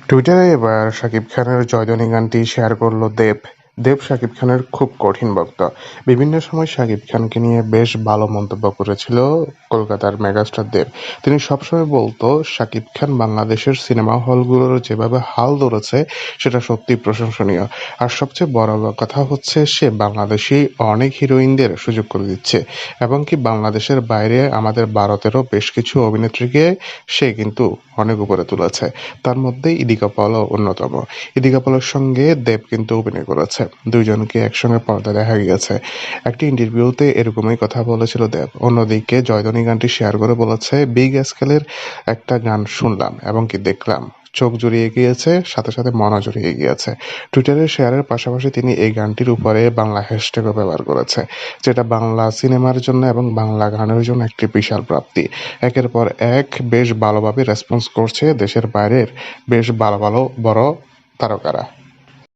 টুইটারে এবার শাকিব খানের জয়ধ্বনি গানটি শেয়ার করল দেব। দেব শাকিব খানের খুব কঠিন ভক্ত। বিভিন্ন সময় শাকিব খানকে নিয়ে বেশ ভালো মন্তব্য করেছিল কলকাতার মেগাস্টার দেব। তিনি সবসময় বলতো, শাকিব খান বাংলাদেশের সিনেমা হলগুলোর যেভাবে হাল ধরেছে সেটা সত্যি প্রশংসনীয়। আর সবচেয়ে বড় কথা হচ্ছে, সে বাংলাদেশি অনেক হিরোইনদের সুযোগ করে দিচ্ছে, এবং কি বাংলাদেশের বাইরে আমাদের ভারতেরও বেশ কিছু অভিনেত্রীকে সে কিন্তু অনেক উপরে তুলেছে। তার মধ্যে ইদিকা পালও অন্যতম। ইদিকা পালের সঙ্গে দেব কিন্তু অভিনয় করেছে। দুইজনকে একসঙ্গে পর্দায় দেখা গিয়েছে। একটি ইন্টারভিউতে এরকমই কথা বলেছিল দেব। অন্যদিকে জয়ধ্বনি গানটি শেয়ার করে বলেছে, বিগ স্কেলের একটা গান শুনলাম এবং কি দেখলাম, চোখ জুড়িয়ে গিয়েছে, সাথে সাথে মনও জুড়িয়ে গিয়েছে। টুইটারে শেয়ারের পাশাপাশি তিনি এই গানটির উপরে বাংলা হ্যাশট্যাগও ব্যবহার করেছে, যেটা বাংলা সিনেমার জন্য এবং বাংলা গানের জন্য একটি বিশাল প্রাপ্তি। একের পর এক বেশ ভালোভাবে রেসপন্স করছে দেশের বাইরের বেশ ভালো ভালো বড় তারকারা।